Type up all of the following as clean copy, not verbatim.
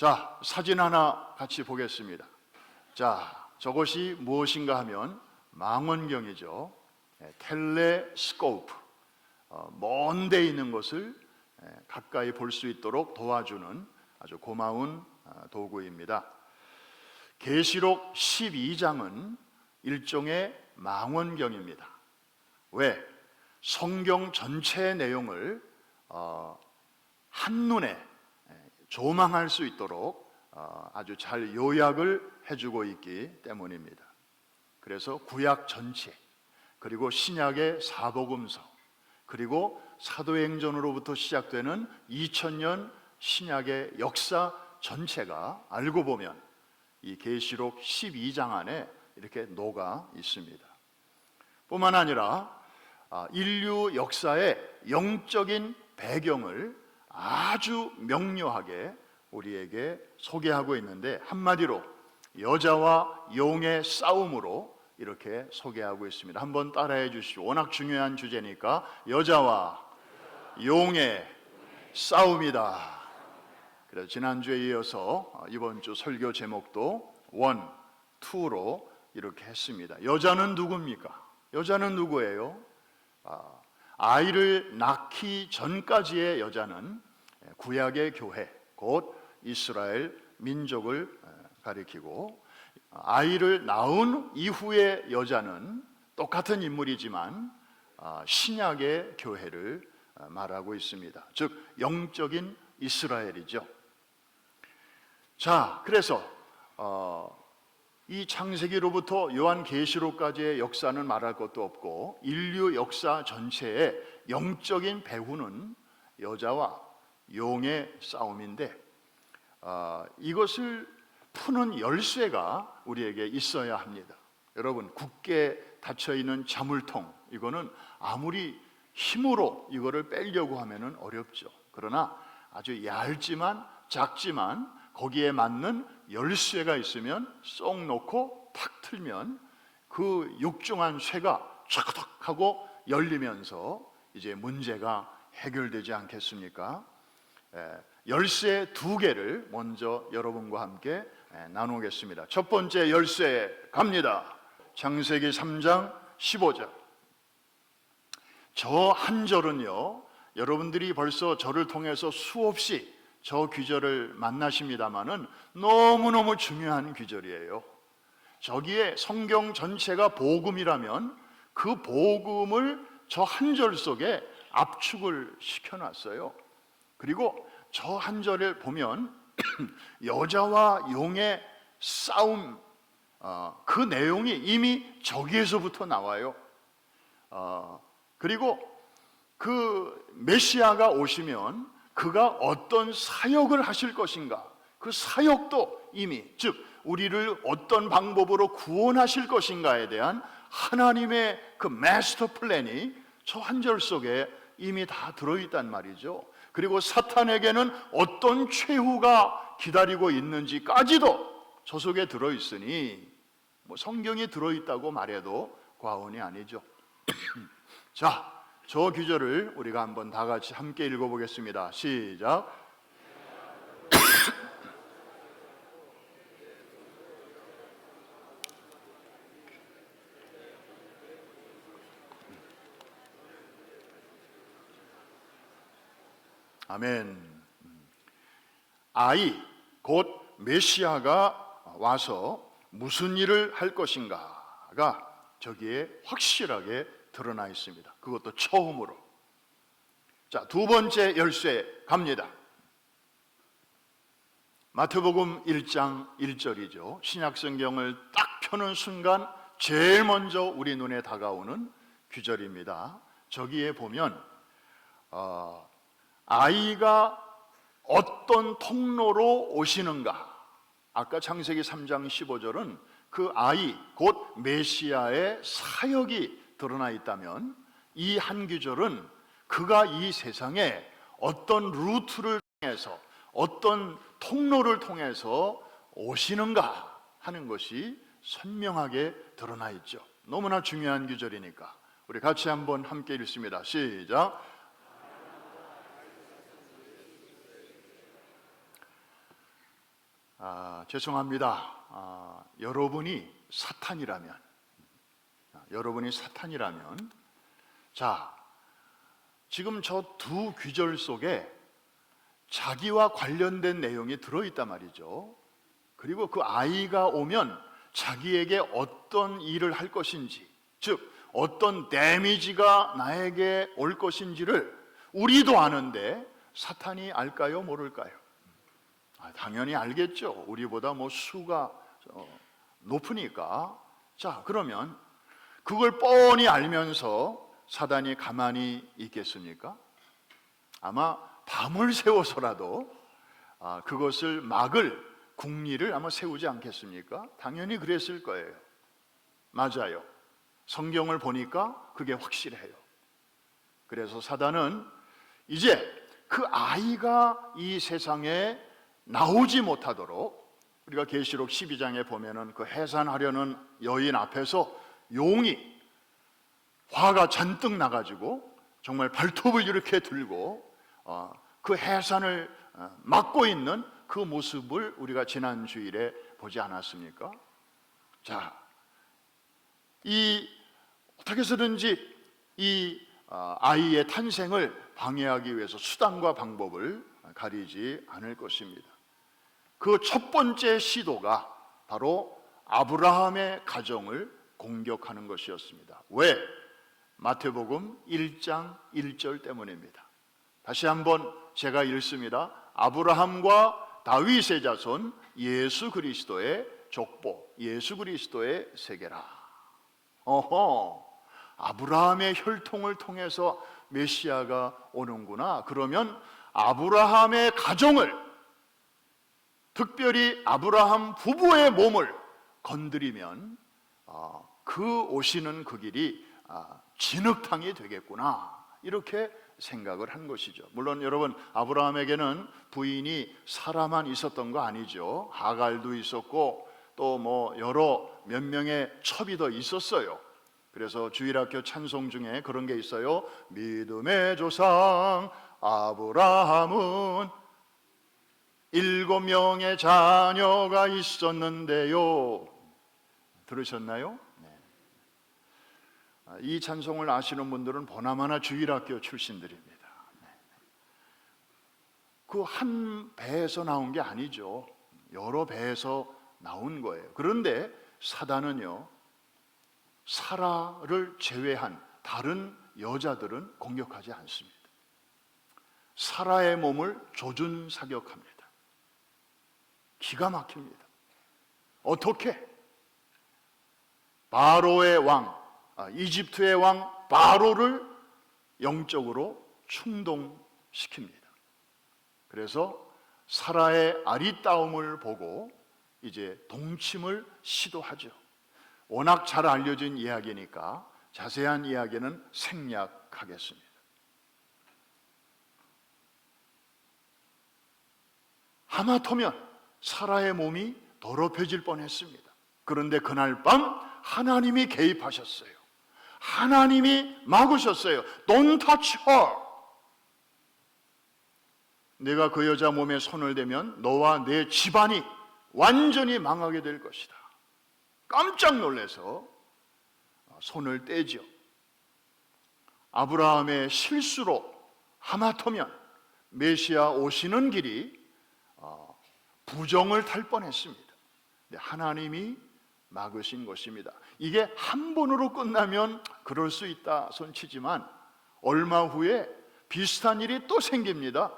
자, 사진 하나 같이 보겠습니다. 자, 저것이 무엇인가 하면 망원경이죠. 텔레스코프, 먼 데 있는 것을 가까이 볼 수 있도록 도와주는 아주 고마운 도구입니다. 계시록 12장은 일종의 망원경입니다. 왜? 성경 전체의 내용을 한눈에 조망할 수 있도록 아주 잘 요약을 해주고 있기 때문입니다. 그래서 구약 전체, 그리고 신약의 사복음서, 그리고 사도행전으로부터 시작되는 2000년 신약의 역사 전체가 알고 보면 이 계시록 12장 안에 이렇게 녹아 있습니다. 뿐만 아니라 인류 역사의 영적인 배경을 아주 명료하게 우리에게 소개하고 있는데, 한마디로 여자와 용의 싸움으로 이렇게 소개하고 있습니다. 한번 따라해 주시죠. 워낙 중요한 주제니까. 여자와 용의 싸움이다. 그래서 지난주에 이어서 이번 주 설교 제목도 1, 2로 이렇게 했습니다. 여자는 누굽니까? 여자는 누구예요? 아이를 낳기 전까지의 여자는 구약의 교회, 곧 이스라엘 민족을 가리키고, 아이를 낳은 이후의 여자는 똑같은 인물이지만 신약의 교회를 말하고 있습니다. 즉 영적인 이스라엘이죠. 자, 그래서 이 창세기로부터 요한계시록까지의 역사는 말할 것도 없고, 인류 역사 전체의 영적인 배후는 여자와 용의 싸움인데, 이것을 푸는 열쇠가 우리에게 있어야 합니다. 여러분, 굳게 닫혀있는 자물통, 이거는 아무리 힘으로 이거를 빼려고 하면 어렵죠. 그러나 아주 얇지만 작지만 거기에 맞는 열쇠가 있으면 쏙 놓고 탁 틀면 그 육중한 쇠가 촥 하고 열리면서 이제 문제가 해결되지 않겠습니까? 열쇠 2개를 먼저 여러분과 함께 나누겠습니다. 첫 번째 열쇠 갑니다. 창세기 3장 15절. 저 한 절은요, 여러분들이 벌써 저를 통해서 수없이 저 귀절을 만나십니다마는 너무너무 중요한 귀절이에요. 저기에 성경 전체가 복음이라면 그 복음을 저 한 절 속에 압축을 시켜놨어요. 그리고 저 한 절을 보면 여자와 용의 싸움, 그 내용이 이미 저기에서부터 나와요. 그리고 그 메시아가 오시면 그가 어떤 사역을 하실 것인가, 그 사역도 이미, 즉 우리를 어떤 방법으로 구원하실 것인가에 대한 하나님의 그 마스터 플랜이 저 한 절 속에 이미 다 들어있단 말이죠. 그리고 사탄에게는 어떤 최후가 기다리고 있는지까지도 저 속에 들어있으니 성경에 들어있다고 말해도 과언이 아니죠. 자, 저 규절을 우리가 한번 다 같이 함께 읽어보겠습니다. 시작. 아멘. 아이, 곧 메시아가 와서 무슨 일을 할 것인가가 저기에 확실하게 드러나 있습니다. 그것도 처음으로. 자, 두 번째 열쇠 갑니다. 마태복음 1장 1절이죠. 신약성경을 딱 펴는 순간 제일 먼저 우리 눈에 다가오는 규절입니다. 저기에 보면 아이가 어떤 통로로 오시는가. 아까 창세기 3장 15절은 그 아이, 곧 메시아의 사역이 드러나 있다면, 이 한 규절은 그가 이 세상에 어떤 루트를 통해서, 어떤 통로를 통해서 오시는가 하는 것이 선명하게 드러나 있죠. 너무나 중요한 규절이니까 우리 같이 한번 함께 읽습니다. 시작. 죄송합니다. 여러분이 사탄이라면, 자, 지금 저 두 귀절 속에 자기와 관련된 내용이 들어있단 말이죠. 그리고 그 아이가 오면 자기에게 어떤 일을 할 것인지, 즉 어떤 데미지가 나에게 올 것인지를 우리도 아는데 사탄이 알까요? 모를까요? 당연히 알겠죠. 우리보다 수가 높으니까. 자, 그러면 그걸 뻔히 알면서 사단이 가만히 있겠습니까? 아마 밤을 새워서라도 그것을 막을 궁리를 아마 세우지 않겠습니까? 당연히 그랬을 거예요. 맞아요. 성경을 보니까 그게 확실해요. 그래서 사단은 이제 그 아이가 이 세상에 나오지 못하도록, 우리가 계시록 12장에 보면은 그 해산하려는 여인 앞에서 용이 화가 잔뜩 나가지고 정말 발톱을 이렇게 들고 그 해산을 막고 있는 그 모습을 우리가 지난 주일에 보지 않았습니까? 자, 어떻게 해서든지 이 아이의 탄생을 방해하기 위해서 수단과 방법을 가리지 않을 것입니다. 그 첫 번째 시도가 바로 아브라함의 가정을 공격하는 것이었습니다. 왜? 마태복음 1장 1절 때문입니다. 다시 한번 제가 읽습니다. 아브라함과 다윗의 자손 예수 그리스도의 족보, 예수 그리스도의 세계라. 아브라함의 혈통을 통해서 메시아가 오는구나. 그러면 아브라함의 가정을, 특별히 아브라함 부부의 몸을 건드리면 그 오시는 그 길이 진흙탕이 되겠구나, 이렇게 생각을 한 것이죠. 물론 여러분, 아브라함에게는 부인이 사라만 있었던 거 아니죠. 하갈도 있었고 또 여러 몇 명의 첩이 더 있었어요. 그래서 주일학교 찬송 중에 그런 게 있어요. 믿음의 조상 아브라함은 7명의 자녀가 있었는데요. 들으셨나요? 이 찬송을 아시는 분들은 보나마나 주일학교 출신들입니다. 그 한 배에서 나온 게 아니죠. 여러 배에서 나온 거예요. 그런데 사단은요, 사라를 제외한 다른 여자들은 공격하지 않습니다. 사라의 몸을 조준사격합니다. 기가 막힙니다. 어떻게? 바로의 왕, 이집트의 왕 바로를 영적으로 충동시킵니다. 그래서 사라의 아리따움을 보고 이제 동침을 시도하죠. 워낙 잘 알려진 이야기니까 자세한 이야기는 생략하겠습니다. 하마터면 사라의 몸이 더럽혀질 뻔했습니다. 그런데 그날 밤 하나님이 개입하셨어요. 하나님이 막으셨어요. Don't touch her. 내가 그 여자 몸에 손을 대면 너와 내 집안이 완전히 망하게 될 것이다. 깜짝 놀라서 손을 떼죠. 아브라함의 실수로 하마터면 메시아 오시는 길이 부정을 탈 뻔했습니다. 하나님이 막으신 것입니다. 이게 한 번으로 끝나면 그럴 수 있다 손치지만 얼마 후에 비슷한 일이 또 생깁니다.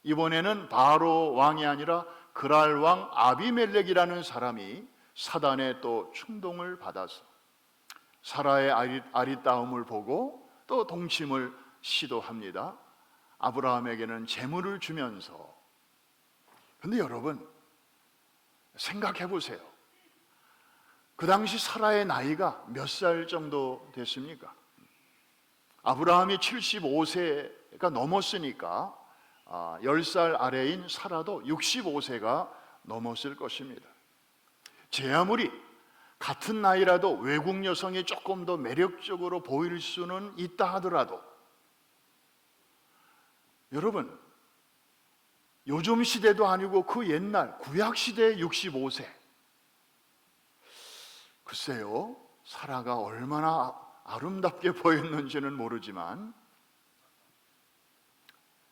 이번에는 바로 왕이 아니라 그랄 왕 아비멜렉이라는 사람이 사단의 또 충동을 받아서 사라의 아리따움을 보고 또 동침을 시도합니다. 아브라함에게는 재물을 주면서. 근데 여러분 생각해 보세요. 그 당시 사라의 나이가 몇 살 정도 됐습니까? 아브라함이 75세가 넘었으니까 10살 아래인 사라도 65세가 넘었을 것입니다. 제 아무리 같은 나이라도 외국 여성이 조금 더 매력적으로 보일 수는 있다 하더라도 여러분, 요즘 시대도 아니고 그 옛날 구약 시대의 65세. 글쎄요, 사라가 얼마나 아름답게 보였는지는 모르지만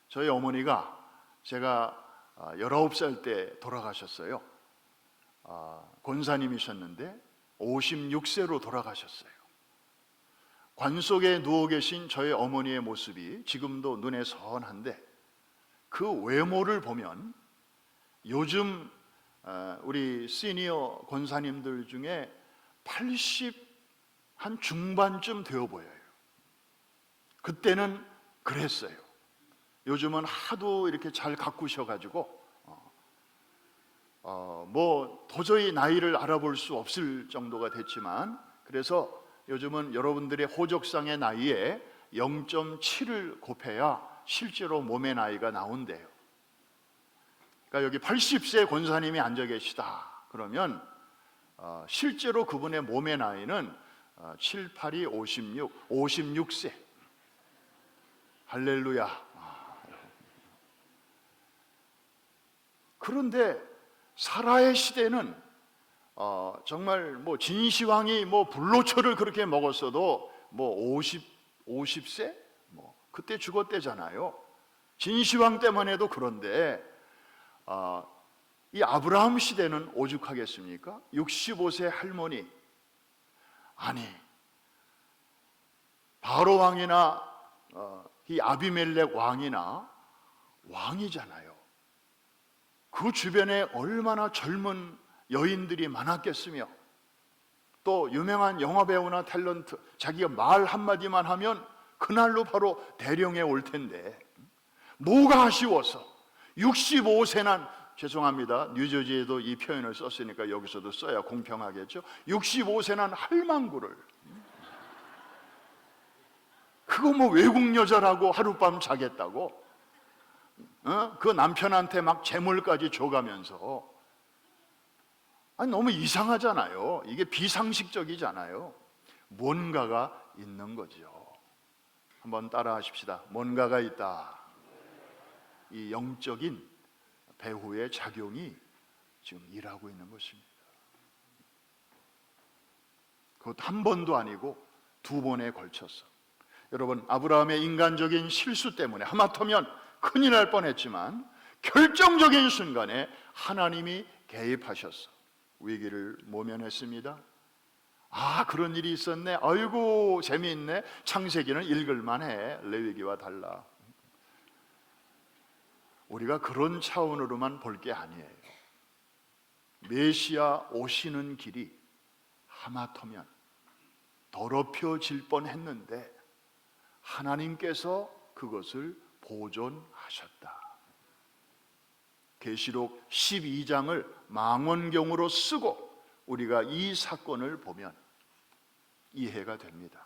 저희 어머니가 제가 19살 때 돌아가셨어요. 권사님이셨는데 56세로 돌아가셨어요. 관 속에 누워 계신 저희 어머니의 모습이 지금도 눈에 선한데 그 외모를 보면 요즘 우리 시니어 권사님들 중에 80 한 중반쯤 되어 보여요. 그때는 그랬어요. 요즘은 하도 이렇게 잘 가꾸셔가지고 뭐 도저히 나이를 알아볼 수 없을 정도가 됐지만, 그래서 요즘은 여러분들의 호적상의 나이에 0.7을 곱해야 실제로 몸의 나이가 나온대요. 그러니까 여기 80세 권사님이 앉아 계시다 그러면 실제로 그분의 몸의 나이는 7, 8이 56, 56세. 할렐루야. 그런데 사라의 시대는 정말 뭐 진시황이 뭐 불로초를 그렇게 먹었어도 뭐 50세? 뭐 그때 죽었대잖아요. 진시황 때만 해도 그런데 이 아브라함 시대는 오죽하겠습니까? 65세 할머니. 아니, 바로 왕이나 이 아비멜렉 왕이나 왕이잖아요. 그 주변에 얼마나 젊은 여인들이 많았겠으며, 또 유명한 영화배우나 탤런트, 자기가 말 한마디만 하면 그날로 바로 대령에 올 텐데 뭐가 아쉬워서 65세난, 죄송합니다, 뉴저지에도 이 표현을 썼으니까 여기서도 써야 공평하겠죠. 65세난 할망구를, 그거 뭐 외국 여자라고 하룻밤 자겠다고 그 남편한테 막 재물까지 줘가면서, 아니 너무 이상하잖아요. 이게 비상식적이잖아요. 뭔가가 있는 거죠. 한번 따라 하십시다. 뭔가가 있다. 이 영적인 배후의 작용이 지금 일하고 있는 것입니다. 그것 한 번도 아니고 두 번에 걸쳐서. 여러분, 아브라함의 인간적인 실수 때문에 하마터면 큰일 날 뻔했지만 결정적인 순간에 하나님이 개입하셔서 위기를 모면했습니다. 아, 그런 일이 있었네. 아이고 재미있네. 창세기는 읽을만해. 레위기와 달라. 우리가 그런 차원으로만 볼 게 아니에요. 메시아 오시는 길이 하마터면 더럽혀질 뻔했는데 하나님께서 그것을 보존하셨다. 계시록 12장을 망원경으로 쓰고 우리가 이 사건을 보면 이해가 됩니다.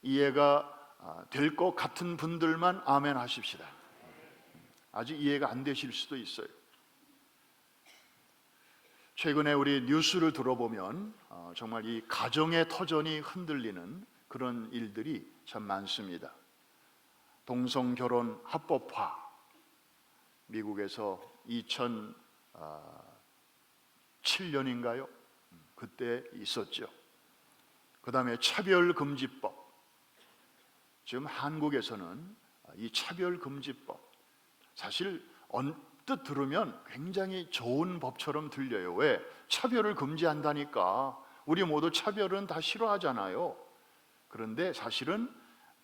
이해가 될 것 같은 분들만 아멘 하십시다. 아직 이해가 안 되실 수도 있어요. 최근에 우리 뉴스를 들어보면 정말 이 가정의 터전이 흔들리는 그런 일들이 참 많습니다. 동성결혼 합법화, 미국에서 2007년인가요? 그때 있었죠. 그 다음에 차별금지법. 지금 한국에서는 이 차별금지법, 사실 언뜻 들으면 굉장히 좋은 법처럼 들려요. 왜? 차별을 금지한다니까. 우리 모두 차별은 다 싫어하잖아요. 그런데 사실은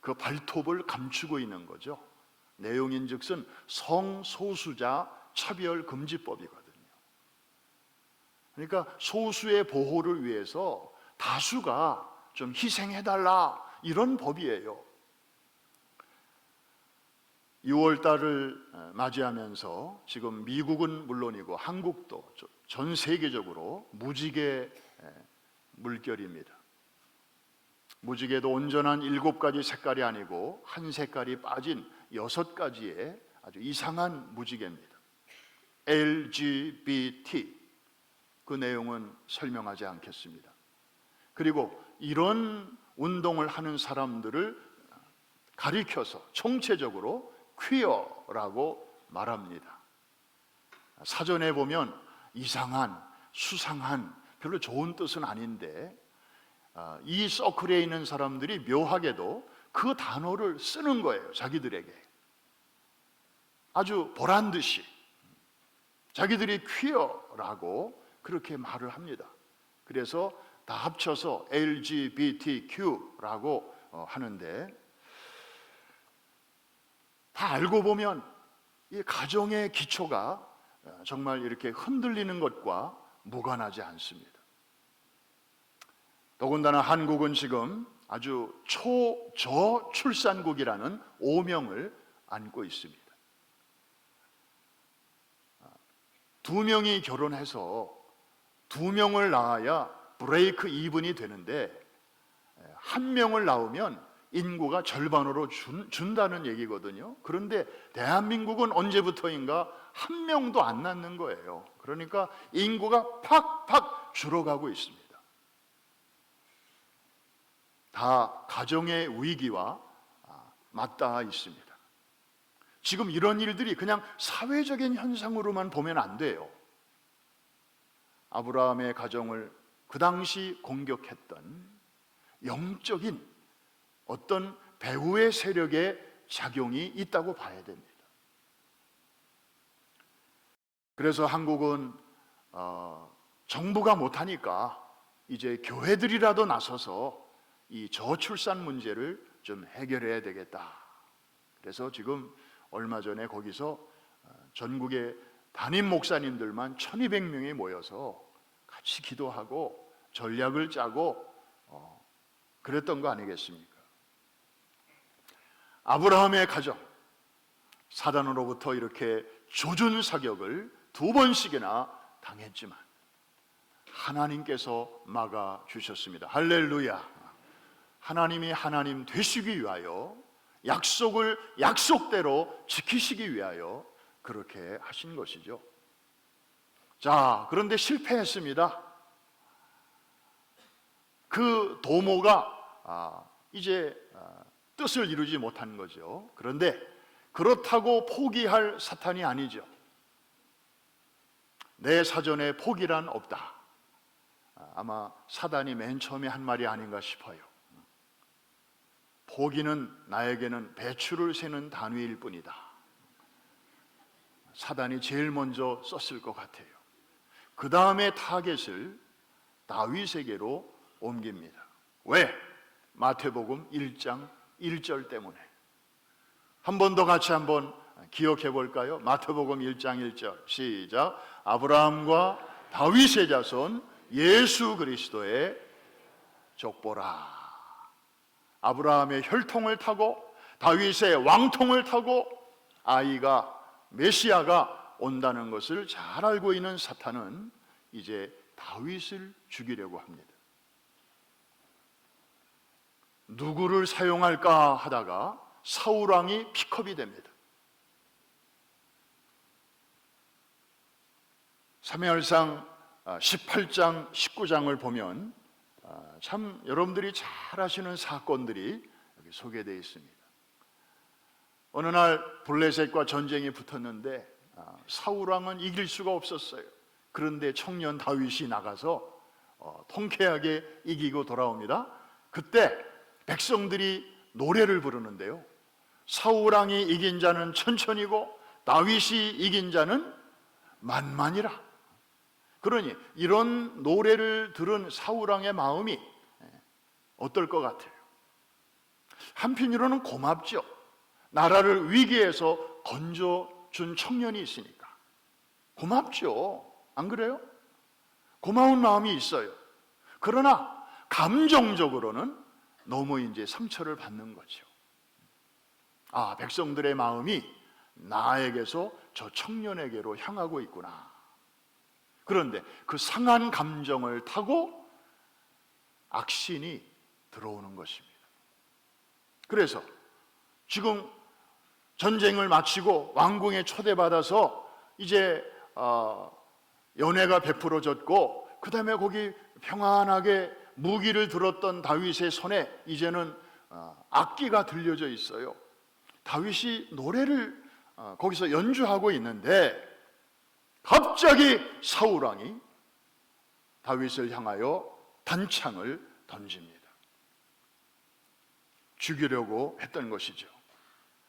그 발톱을 감추고 있는 거죠. 내용인즉슨 성소수자 차별금지법이거든요. 그러니까 소수의 보호를 위해서 다수가 좀 희생해달라, 이런 법이에요. 6월 달을 맞이하면서 지금 미국은 물론이고 한국도 전 세계적으로 무지개 물결입니다. 무지개도 온전한 7가지 색깔이 아니고 한 색깔이 빠진 6가지의 아주 이상한 무지개입니다. LGBT, 그 내용은 설명하지 않겠습니다. 그리고 이런 운동을 하는 사람들을 가리켜서 총체적으로 퀴어라고 말합니다. 사전에 보면 이상한, 수상한, 별로 좋은 뜻은 아닌데 이 서클에 있는 사람들이 묘하게도 그 단어를 쓰는 거예요. 자기들에게 아주 보란듯이 자기들이 퀴어라고 그렇게 말을 합니다. 그래서 다 합쳐서 LGBTQ라고 하는데, 다 알고 보면 이 가정의 기초가 정말 이렇게 흔들리는 것과 무관하지 않습니다. 더군다나 한국은 지금 아주 초저출산국이라는 오명을 안고 있습니다. 2명이 결혼해서 2명을 낳아야 브레이크 이븐이 되는데 1명을 낳으면 인구가 절반으로 준다는 얘기거든요. 그런데 대한민국은 언제부터인가 1명도 안 낳는 거예요. 그러니까 인구가 팍팍 줄어가고 있습니다. 다 가정의 위기와 맞닿아 있습니다. 지금 이런 일들이 그냥 사회적인 현상으로만 보면 안 돼요. 아브라함의 가정을 그 당시 공격했던 영적인 어떤 배후의 세력의 작용이 있다고 봐야 됩니다. 그래서 한국은 정부가 못하니까 이제 교회들이라도 나서서 이 저출산 문제를 좀 해결해야 되겠다. 그래서 지금 얼마 전에 거기서 전국의 담임 목사님들만 1200명이 모여서 같이 기도하고 전략을 짜고 그랬던 거 아니겠습니까? 아브라함의 가정, 사단으로부터 이렇게 조준 사격을 2번씩이나 당했지만 하나님께서 막아주셨습니다. 할렐루야. 하나님이 하나님 되시기 위하여, 약속을 약속대로 지키시기 위하여 그렇게 하신 것이죠. 자, 그런데 실패했습니다. 그 도모가 이제 뜻을 이루지 못한 거죠. 그런데 그렇다고 포기할 사탄이 아니죠. 내 사전에 포기란 없다. 아마 사단이 맨 처음에 한 말이 아닌가 싶어요. 포기는 나에게는 배추를 세는 단위일 뿐이다. 사단이 제일 먼저 썼을 것 같아요. 그 다음에 타겟을 다윗에게로 옮깁니다. 왜? 마태복음 1장 1절 때문에. 한 번 더 같이 한번 기억해 볼까요? 마태복음 1장 1절 시작. 아브라함과 다윗의 자손 예수 그리스도의 족보라. 아브라함의 혈통을 타고 다윗의 왕통을 타고 아이가, 메시아가 온다는 것을 잘 알고 있는 사탄은 이제 다윗을 죽이려고 합니다. 누구를 사용할까 하다가 사울 왕이 픽업이 됩니다. 사무엘상 18장 19장을 보면 참 여러분들이 잘 아시는 사건들이 여기 소개되어 있습니다. 어느 날 블레셋과 전쟁이 붙었는데 사울 왕은 이길 수가 없었어요. 그런데 청년 다윗이 나가서 통쾌하게 이기고 돌아옵니다. 그때 백성들이 노래를 부르는데요. 사울 왕이 이긴 자는 천천히고 다윗이 이긴 자는 만만이라. 그러니 이런 노래를 들은 사울 왕의 마음이 어떨 것 같아요? 한편으로는 고맙죠. 나라를 위기에서 건져준 청년이 있으니까 고맙죠. 안 그래요? 고마운 마음이 있어요. 그러나 감정적으로는 너무 이제 상처를 받는 거죠. 백성들의 마음이 나에게서 저 청년에게로 향하고 있구나. 그런데 그 상한 감정을 타고 악신이 들어오는 것입니다. 그래서 지금 전쟁을 마치고 왕궁에 초대받아서 이제 연회가 베풀어졌고, 그 다음에 거기 평안하게 무기를 들었던 다윗의 손에 이제는 악기가 들려져 있어요. 다윗이 노래를 거기서 연주하고 있는데 갑자기 사울 왕이 다윗을 향하여 단창을 던집니다. 죽이려고 했던 것이죠.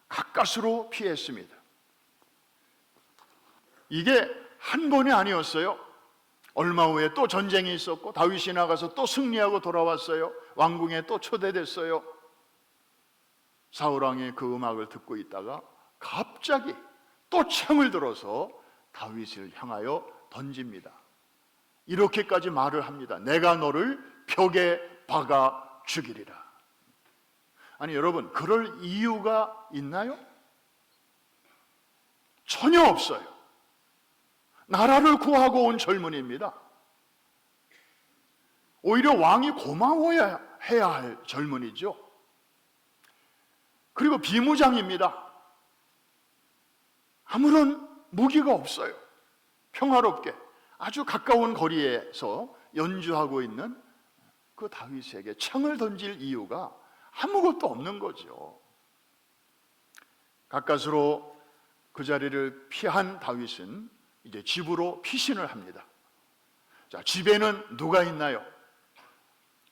가까스로 피했습니다. 이게 한 번이 아니었어요. 얼마 후에 또 전쟁이 있었고 다윗이 나가서 또 승리하고 돌아왔어요. 왕궁에 또 초대됐어요. 사울왕이 그 음악을 듣고 있다가 갑자기 또 창을 들어서 다윗을 향하여 던집니다. 이렇게까지 말을 합니다. 내가 너를 벽에 박아 죽이리라. 아니 여러분, 그럴 이유가 있나요? 전혀 없어요. 나라를 구하고 온 젊은이입니다. 오히려 왕이 고마워야 해야 할 젊은이죠. 그리고 비무장입니다. 아무런 무기가 없어요. 평화롭게 아주 가까운 거리에서 연주하고 있는 그 다윗에게 창을 던질 이유가 아무것도 없는 거죠. 가까스로 그 자리를 피한 다윗은 이제 집으로 피신을 합니다. 자, 집에는 누가 있나요?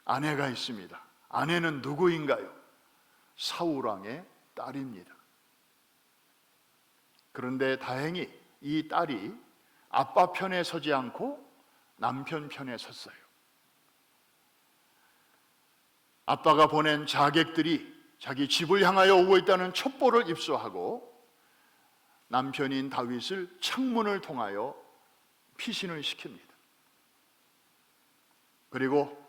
아내가 있습니다. 아내는 누구인가요? 사울왕의 딸입니다. 그런데 다행히 이 딸이 아빠 편에 서지 않고 남편 편에 섰어요. 아빠가 보낸 자객들이 자기 집을 향하여 오고 있다는 첩보를 입수하고 남편인 다윗을 창문을 통하여 피신을 시킵니다. 그리고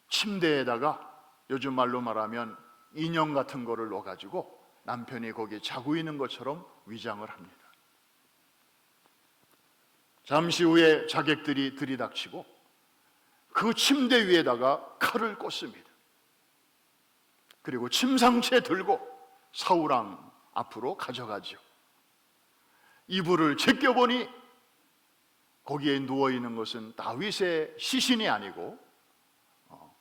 침대에다가 요즘 말로 말하면 인형 같은 거를 넣어가지고 남편이 거기에 자고 있는 것처럼 위장을 합니다. 잠시 후에 자객들이 들이닥치고 그 침대 위에다가 칼을 꽂습니다. 그리고 침상채 들고 사울왕 앞으로 가져가죠. 이불을 제껴보니 거기에 누워있는 것은 다윗의 시신이 아니고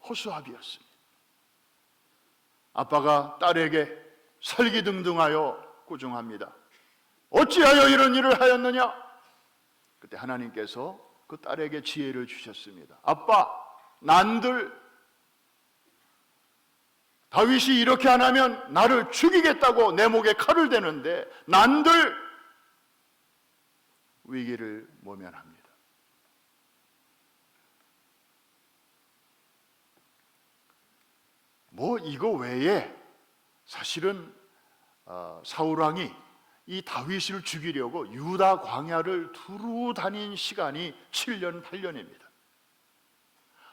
호수아비였습니다. 아빠가 딸에게 설기등등하여 꾸중합니다. 어찌하여 이런 일을 하였느냐? 그때 하나님께서 그 딸에게 지혜를 주셨습니다. 아빠, 난들 다윗이 이렇게 안 하면 나를 죽이겠다고 내 목에 칼을 대는데 난들 위기를 모면합니다. 뭐 이거 외에 사실은 사울왕이 이 다윗을 죽이려고 유다 광야를 두루 다닌 시간이 7년 8년입니다.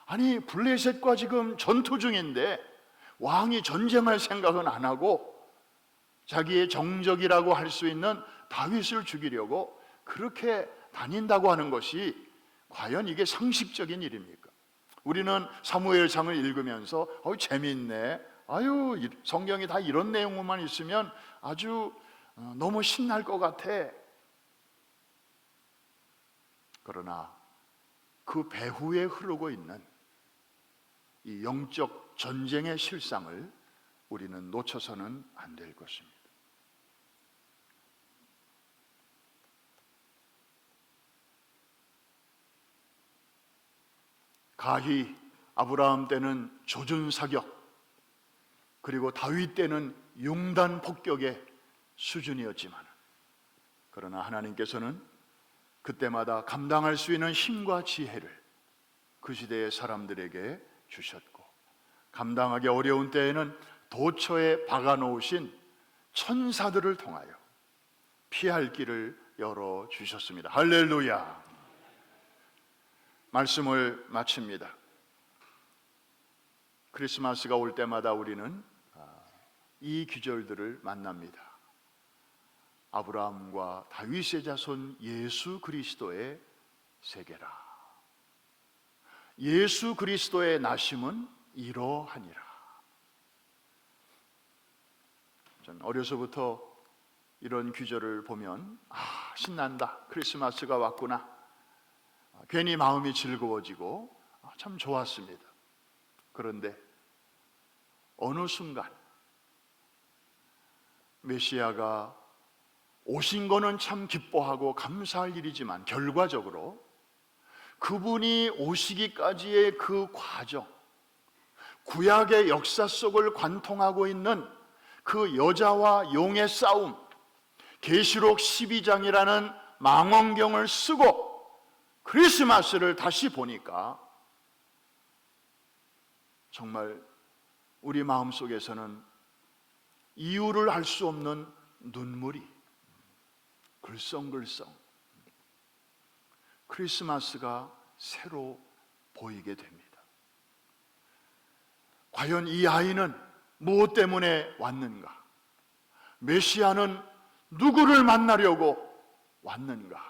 아니 블레셋과 지금 전투 중인데 왕이 전쟁할 생각은 안 하고 자기의 정적이라고 할 수 있는 다윗을 죽이려고 그렇게 다닌다고 하는 것이 과연 이게 상식적인 일입니까? 우리는 사무엘상을 읽으면서 재미있네, 아유 성경이 다 이런 내용만 있으면 아주 너무 신날 것 같아. 그러나 그 배후에 흐르고 있는 이 영적 전쟁의 실상을 우리는 놓쳐서는 안 될 것입니다. 가히 아브라함 때는 조준사격, 그리고 다윗 때는 융단 폭격의 수준이었지만, 그러나 하나님께서는 그때마다 감당할 수 있는 힘과 지혜를 그 시대의 사람들에게 주셨고, 감당하기 어려운 때에는 도처에 박아놓으신 천사들을 통하여 피할 길을 열어주셨습니다. 할렐루야. 말씀을 마칩니다. 크리스마스가 올 때마다 우리는 이 기절들을 만납니다. 아브라함과 다윗의 자손 예수 그리스도의 세계라. 예수 그리스도의 나심은 이러하니라. 전 어려서부터 이런 규절을 보면 신난다, 크리스마스가 왔구나, 괜히 마음이 즐거워지고 참 좋았습니다. 그런데 어느 순간 메시아가 오신 거는 참 기뻐하고 감사할 일이지만 결과적으로 그분이 오시기까지의 그 과정, 구약의 역사 속을 관통하고 있는 그 여자와 용의 싸움, 계시록 12장이라는 망원경을 쓰고 크리스마스를 다시 보니까 정말 우리 마음속에서는 이유를 알 수 없는 눈물이 글썽글썽 크리스마스가 새로 보이게 됩니다. 과연 이 아이는 무엇 때문에 왔는가? 메시아는 누구를 만나려고 왔는가?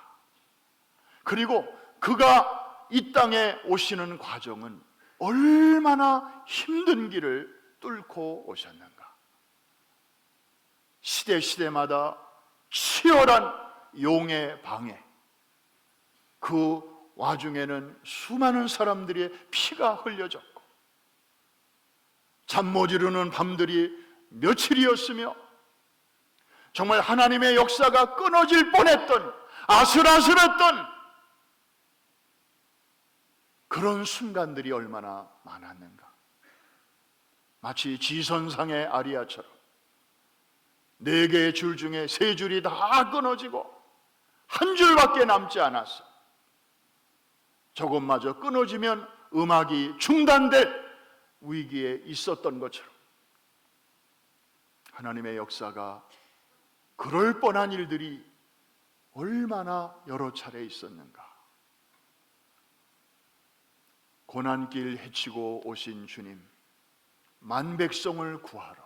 그리고 그가 이 땅에 오시는 과정은 얼마나 힘든 길을 뚫고 오셨는가? 시대마다 치열한 용의 방해, 그 와중에는 수많은 사람들의 피가 흘려졌고 잠 못 이루는 밤들이 며칠이었으며 정말 하나님의 역사가 끊어질 뻔했던, 아슬아슬했던 그런 순간들이 얼마나 많았는가. 마치 지선상의 아리아처럼 4개의 줄 중에 3줄이 다 끊어지고 한 줄밖에 남지 않았어. 저것마저 끊어지면 음악이 중단될 위기에 있었던 것처럼 하나님의 역사가 그럴 뻔한 일들이 얼마나 여러 차례 있었는가. 고난길 헤치고 오신 주님, 만백성을 구하러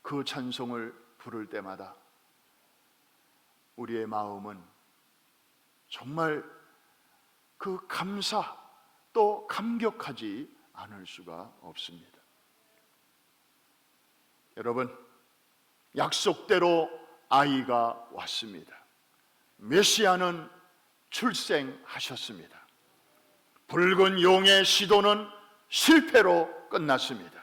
그 찬송을 부를 때마다 우리의 마음은 정말 그 감사 또 감격하지 않을 수가 없습니다. 여러분, 약속대로 아이가 왔습니다. 메시아는 출생하셨습니다. 붉은 용의 시도는 실패로 끝났습니다.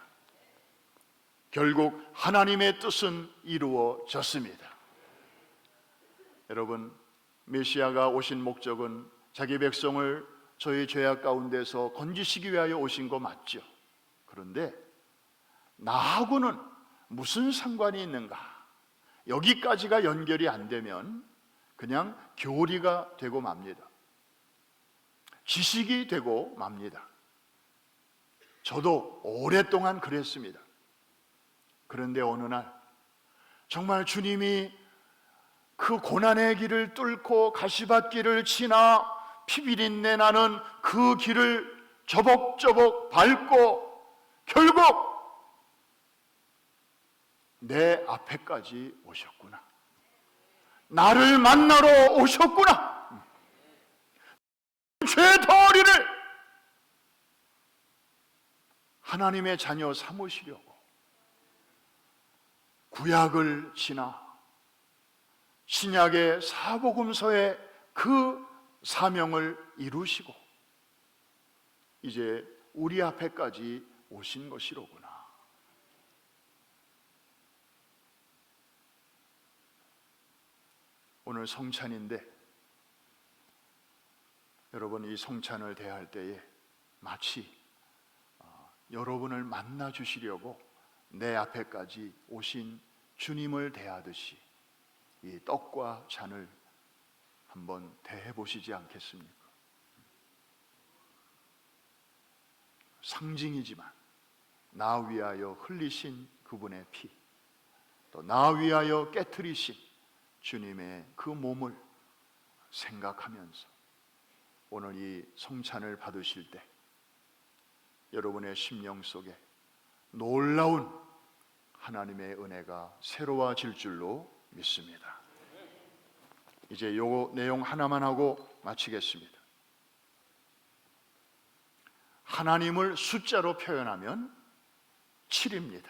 결국 하나님의 뜻은 이루어졌습니다. 여러분, 메시아가 오신 목적은 자기 백성을 저희 죄악 가운데서 건지시기 위하여 오신 거 맞죠? 그런데 나하고는 무슨 상관이 있는가? 여기까지가 연결이 안 되면 그냥 교리가 되고 맙니다. 지식이 되고 맙니다. 저도 오랫동안 그랬습니다. 그런데 어느 날 정말 주님이 그 고난의 길을 뚫고 가시밭길을 지나 피비린내 나는 그 길을 저벅저벅 밟고 결국 내 앞에까지 오셨구나. 나를 만나러 오셨구나. 죄 덩어리를 하나님의 자녀 삼으시려고 구약을 지나 신약의 사복음서의 그 사명을 이루시고 이제 우리 앞에까지 오신 것이로구나. 오늘 성찬인데 여러분, 이 성찬을 대할 때에 마치 여러분을 만나 주시려고 내 앞에까지 오신 주님을 대하듯이 이 떡과 잔을 한번 대해 보시지 않겠습니까? 상징이지만 나 위하여 흘리신 그분의 피, 또 나 위하여 깨트리신 주님의 그 몸을 생각하면서 오늘 이 성찬을 받으실 때 여러분의 심령 속에 놀라운 하나님의 은혜가 새로워질 줄로 믿습니다. 이제 요 내용 하나만 하고 마치겠습니다. 하나님을 숫자로 표현하면 7입니다.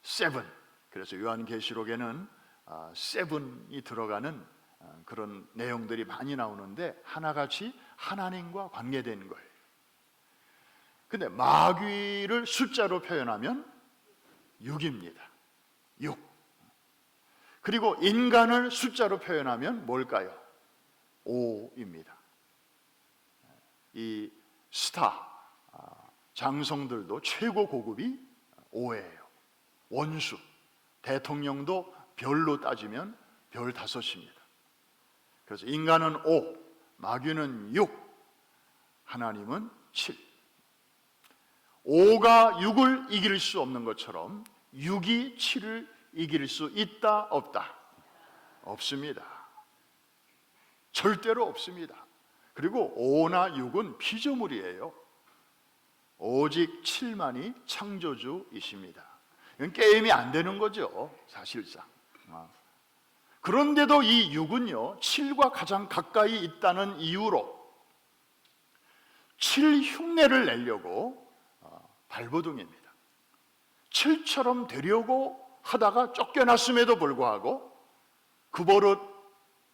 7. 그래서 요한계시록에는 7이 들어가는 그런 내용들이 많이 나오는데 하나같이 하나님과 관계된 거예요. 근데 마귀를 숫자로 표현하면 6입니다. 6. 그리고 인간을 숫자로 표현하면 뭘까요? 5입니다. 이 스타 장성들도 최고 고급이 5예요. 원수, 대통령도 별로 따지면 별 5입니다. 그래서 인간은 5, 마귀는 6, 하나님은 7. 5가 6을 이길 수 없는 것처럼 6이 7을 이길 수 있다, 없다? 없습니다. 절대로 없습니다. 그리고 5나 6은 피조물이에요. 오직 7만이 창조주이십니다. 이건 게임이 안 되는 거죠, 사실상. 그런데도 이 6은요 7과 가장 가까이 있다는 이유로 7 흉내를 내려고 발버둥입니다. 7처럼 되려고 하다가 쫓겨났음에도 불구하고 그 버릇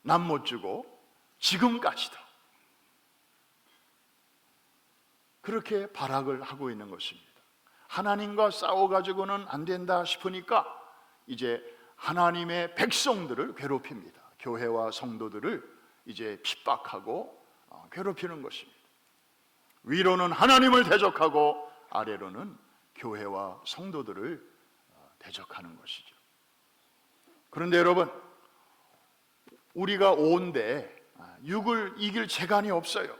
남 못 주고 지금까지도 그렇게 발악을 하고 있는 것입니다. 하나님과 싸워가지고는 안 된다 싶으니까 이제 하나님의 백성들을 괴롭힙니다. 교회와 성도들을 이제 핍박하고 괴롭히는 것입니다. 위로는 하나님을 대적하고 아래로는 교회와 성도들을 대적하는 것이죠. 그런데 여러분, 우리가 5인데 6을 이길 재간이 없어요.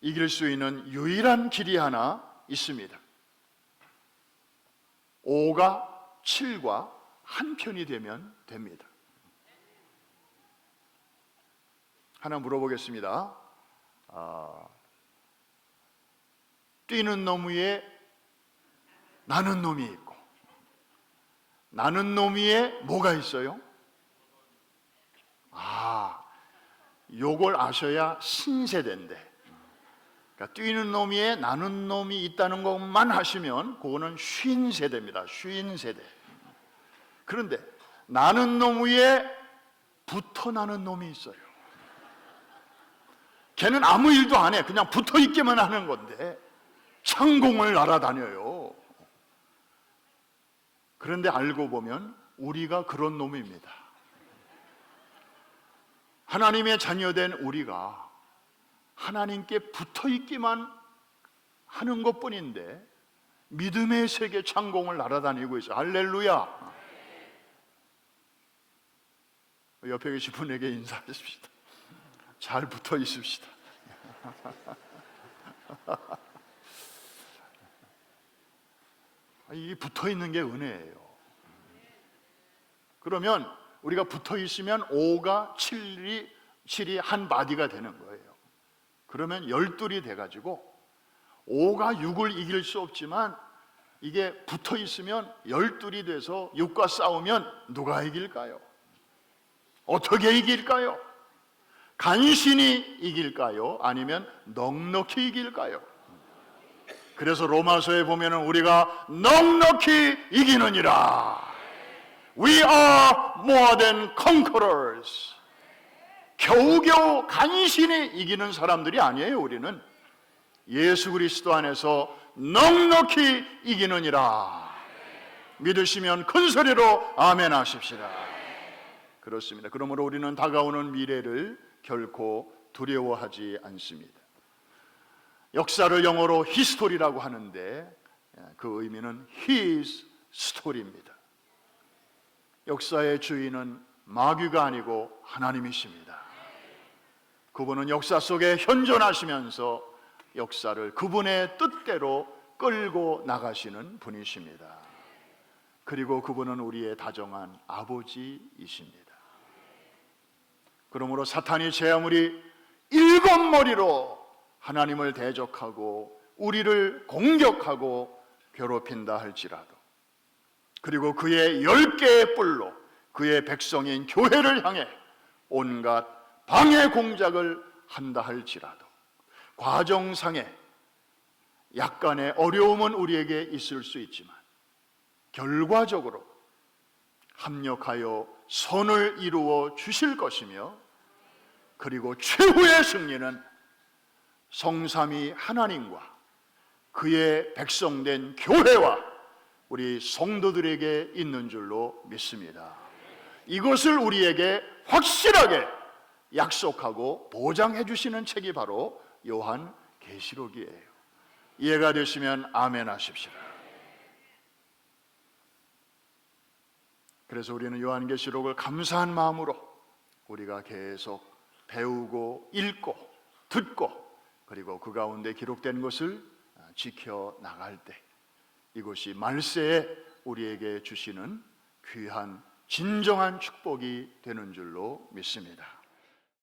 이길 수 있는 유일한 길이 하나 있습니다. 5가 7과 한편이 되면 됩니다. 하나 물어보겠습니다. 뛰는 놈 위에 나는 놈이 있고, 나는 놈 위에 뭐가 있어요? 요걸 아셔야 신세대인데, 그러니까 뛰는 놈 위에 나는 놈이 있다는 것만 하시면 그거는 쉰 세대입니다. 쉰 세대. 그런데 나는 놈 위에 붙어 나는 놈이 있어요. 걔는 아무 일도 안 해. 그냥 붙어 있기만 하는 건데 창공을 날아다녀요. 그런데 알고 보면 우리가 그런 놈입니다. 하나님의 자녀된 우리가 하나님께 붙어 있기만 하는 것뿐인데 믿음의 세계 창공을 날아다니고 있어요. 할렐루야. 옆에 계신 분에게 인사하십시다. 잘 붙어 있읍시다. 이 붙어 있는 게 은혜예요. 그러면 우리가 붙어 있으면 5가 7이 한 바디가 되는 거예요. 그러면 12이 돼가지고 5가 6을 이길 수 없지만 이게 붙어 있으면 12이 돼서 6과 싸우면 누가 이길까요? 어떻게 이길까요? 간신히 이길까요? 아니면 넉넉히 이길까요? 그래서 로마서에 보면은 우리가 넉넉히 이기느니라. We are more than conquerors. 겨우겨우 간신히 이기는 사람들이 아니에요. 우리는 예수 그리스도 안에서 넉넉히 이기느니라. 믿으시면 큰 소리로 아멘 하십시다. 그렇습니다. 그러므로 우리는 다가오는 미래를 결코 두려워하지 않습니다. 역사를 영어로 히스토리라고 하는데 그 의미는 His story입니다. 역사의 주인은 마귀가 아니고 하나님이십니다. 그분은 역사 속에 현존하시면서 역사를 그분의 뜻대로 끌고 나가시는 분이십니다. 그리고 그분은 우리의 다정한 아버지이십니다. 그러므로 사탄이 제 아무리 7머리로 하나님을 대적하고 우리를 공격하고 괴롭힌다 할지라도, 그리고 그의 10개의 뿔로 그의 백성인 교회를 향해 온갖 방해 공작을 한다 할지라도 과정상에 약간의 어려움은 우리에게 있을 수 있지만 결과적으로 합력하여 선을 이루어 주실 것이며, 그리고 최후의 승리는 성삼위 하나님과 그의 백성된 교회와 우리 성도들에게 있는 줄로 믿습니다. 이것을 우리에게 확실하게 약속하고 보장해 주시는 책이 바로 요한계시록이에요. 이해가 되시면 아멘 하십시오. 그래서 우리는 요한계시록을 감사한 마음으로 우리가 계속 배우고 읽고 듣고 그리고 그 가운데 기록된 것을 지켜나갈 때 이것이 말세에 우리에게 주시는 귀한 진정한 축복이 되는 줄로 믿습니다.